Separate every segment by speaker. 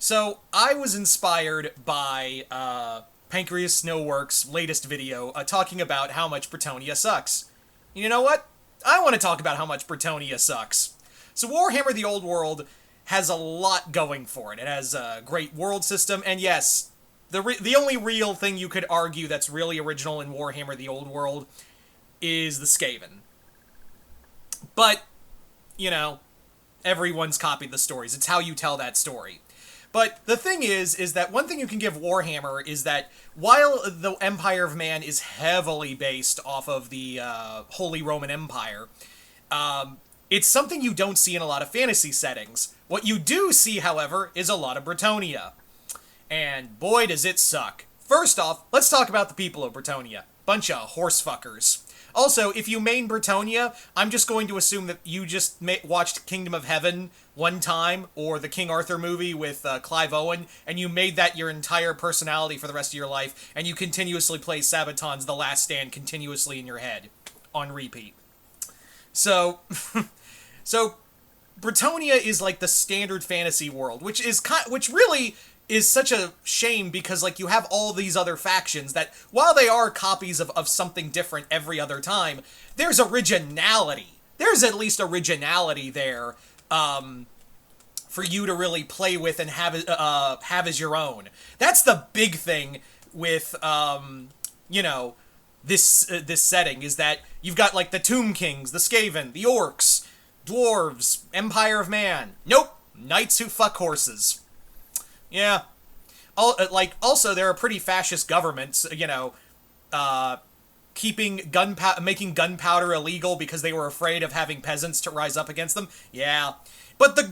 Speaker 1: So, I was inspired by Pancreas Snowworks' latest video talking about how much Brittonnia sucks. You know what? I want to talk about how much Bretonia sucks. So Warhammer the Old World has a lot going for it. It has a great world system, and yes, the only real thing you could argue that's really original in Warhammer the Old World is the Skaven. But, you know, everyone's copied the stories. It's how you tell that story. But the thing is that one thing you can give Warhammer is that while the Empire of Man is heavily based off of the Holy Roman Empire, it's something you don't see in a lot of fantasy settings. What you do see, however, is a lot of Bretonia. And boy, does it suck. First off, let's talk about the people of Bretonia. Bunch of horsefuckers. Also, if you main Bretonia, I'm just going to assume that you just watched Kingdom of Heaven one time, or the King Arthur movie with Clive Owen, and you made that your entire personality for the rest of your life, and you continuously play Sabaton's The Last Stand continuously in your head, on repeat. So, so Bretonia is like the standard fantasy world, which really is such a shame because, like, you have all these other factions that, while they are copies of something different every other time, there's originality. There's at least originality there, for you to really play with and have as your own. That's the big thing with, you know, this setting, is that you've got, like, the Tomb Kings, the Skaven, the Orcs, Dwarves, Empire of Man. Nope. Knights who fuck horses. Yeah. Also, there are pretty fascist governments, you know, making gunpowder illegal because they were afraid of having peasants to rise up against them. Yeah. But the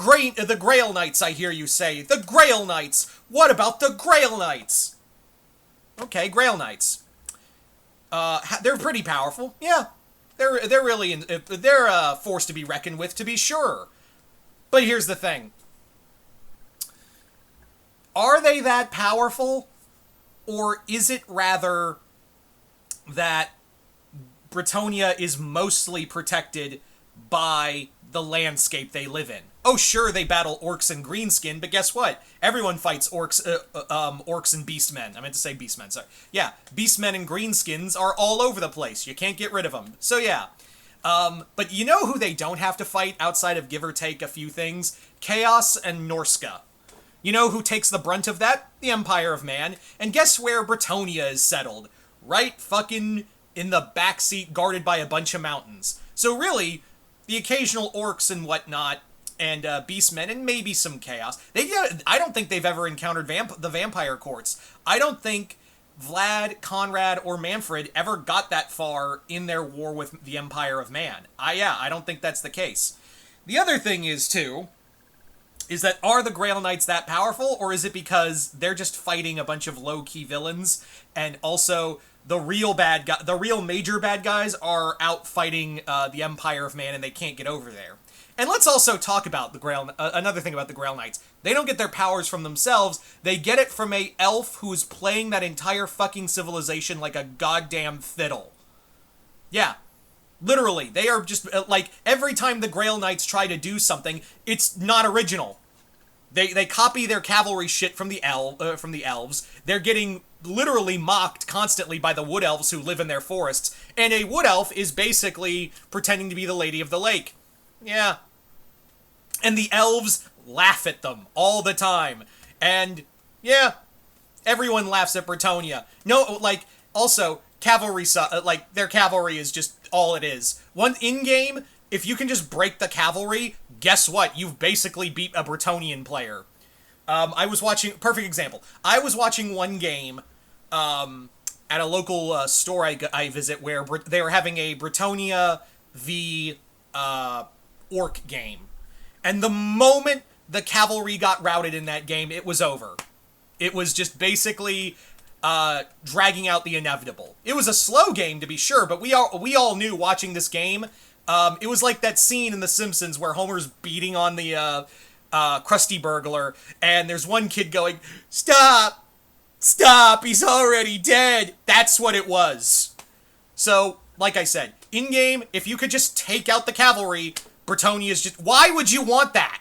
Speaker 1: Grail Knights, I hear you say. The Grail Knights! What about the Grail Knights? Okay, Grail Knights. They're pretty powerful. Yeah. They're really, they're a force to be reckoned with, to be sure. But here's the thing. Are they that powerful? Or is it rather that Bretonia is mostly protected by the landscape they live in? Oh, sure, they battle orcs and greenskin, but guess what? Everyone fights orcs and beastmen. I meant to say beastmen, sorry. Yeah, beastmen and greenskins are all over the place. You can't get rid of them. So yeah. But you know who they don't have to fight outside of give or take a few things? Chaos and Norska. You know who takes the brunt of that? The Empire of Man. And guess where Bretonia is settled? Right fucking in the backseat, guarded by a bunch of mountains. So really, the occasional orcs and whatnot, and beastmen, and maybe some chaos. I don't think they've ever encountered the vampire courts. I don't think Vlad, Conrad, or Manfred ever got that far in their war with the Empire of Man. I don't think that's the case. The other thing is, too, is that are the Grail Knights that powerful, or is it because they're just fighting a bunch of low-key villains, and also the real major bad guys are out fighting the Empire of Man, and they can't get over there? And let's also talk about another thing about the Grail Knights. They don't get their powers from themselves. They get it from a elf who's playing that entire fucking civilization like a goddamn fiddle. Yeah. Literally, they are just, like, every time the Grail Knights try to do something, it's not original. They copy their cavalry shit from the elves. They're getting literally mocked constantly by the wood elves who live in their forests. And a wood elf is basically pretending to be the Lady of the Lake. Yeah. And the elves laugh at them all the time. And, yeah, everyone laughs at Bretonia. No, like, also, cavalry, their cavalry is just all it is. In-game, if you can just break the cavalry, guess what? You've basically beat a Bretonian player. Perfect example. I was watching one game, at a local store I visit where they were having a Bretonia v. Orc game. And the moment the cavalry got routed in that game, it was over. It was just basically dragging out the inevitable. It was a slow game, to be sure, but we all knew watching this game, it was like that scene in The Simpsons where Homer's beating on the Krusty Burglar, and there's one kid going, "Stop! Stop! He's already dead!" That's what it was. So, like I said, in-game, if you could just take out the cavalry, Bretonia is just... Why would you want that?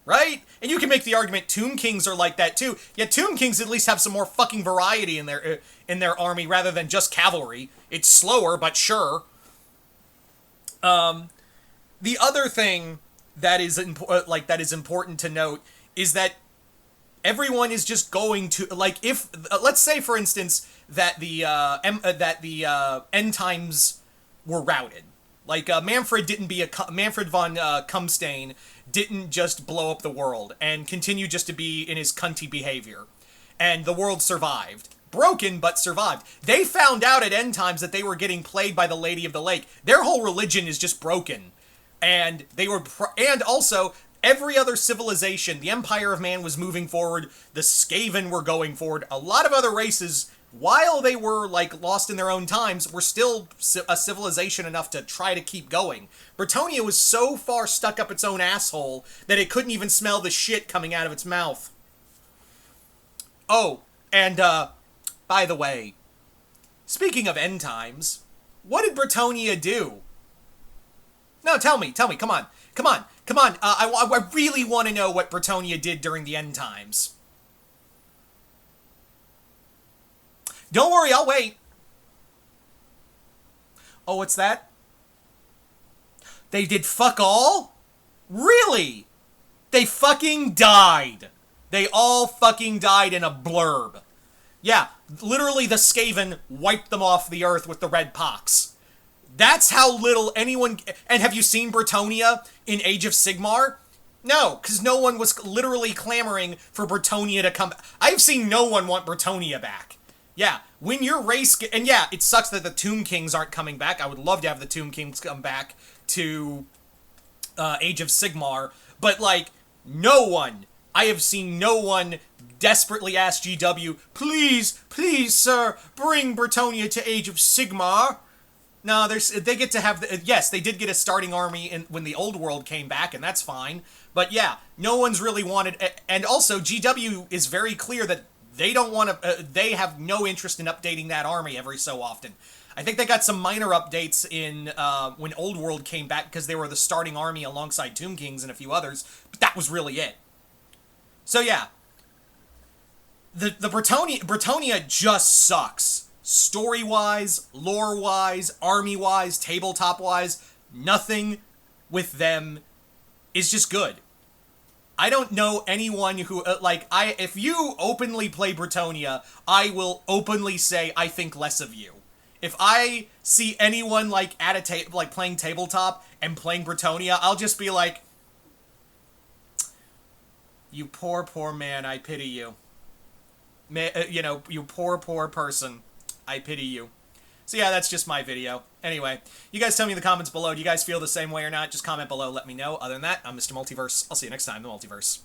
Speaker 1: Right? And you can make the argument Tomb Kings are like that too. Yet Tomb Kings at least have some more fucking variety in their army rather than just cavalry. It's slower, but sure. The other thing that is important to note is that everyone is just going to, like, if let's say for instance that the end times were routed. Like, Manfred von Kumstein didn't just blow up the world and continue just to be in his cunty behavior. And the world survived. Broken, but survived. They found out at end times that they were getting played by the Lady of the Lake. Their whole religion is just broken. And and also, every other civilization, the Empire of Man was moving forward, the Skaven were going forward, a lot of other races, while they were, like, lost in their own times, were still a civilization enough to try to keep going. Bretonia was so far stuck up its own asshole that it couldn't even smell the shit coming out of its mouth. Oh, and, by the way, speaking of end times, what did Bretonia do? No, tell me, come on. I really want to know what Bretonia did during the end times. Don't worry, I'll wait. Oh, what's that? They did fuck all? Really? They fucking died. They all fucking died in a blurb. Yeah, literally the Skaven wiped them off the earth with the red pox. That's how little anyone... And have you seen Bretonia in Age of Sigmar? No, because no one was literally clamoring for Bretonia to come... I've seen no one want Bretonia back. Yeah, when your race... And yeah, it sucks that the Tomb Kings aren't coming back. I would love to have the Tomb Kings come back to Age of Sigmar. But, like, no one... I have seen no one desperately ask GW, please, sir, bring Bretonia to Age of Sigmar. No, they get to have... yes, they did get a starting army when the Old World came back, and that's fine. But yeah, no one's really wanted... And also, GW is very clear that they don't want to... they have no interest in updating that army every so often. I think they got some minor updates in when Old World came back because they were the starting army alongside Tomb Kings and a few others, but that was really it. So yeah, the Bretonia just sucks. Story-wise, lore-wise, army-wise, tabletop-wise, nothing with them is just good. I don't know anyone who, if you openly play Bretonia, I will openly say I think less of you. If I see anyone, playing tabletop and playing Bretonia, I'll just be like, you poor man, I pity you. You poor person. I pity you. So yeah, that's just my video. Anyway, you guys tell me in the comments below, do you guys feel the same way or not? Just comment below, let me know. Other than that, I'm Mr. Multiverse. I'll see you next time in the Multiverse.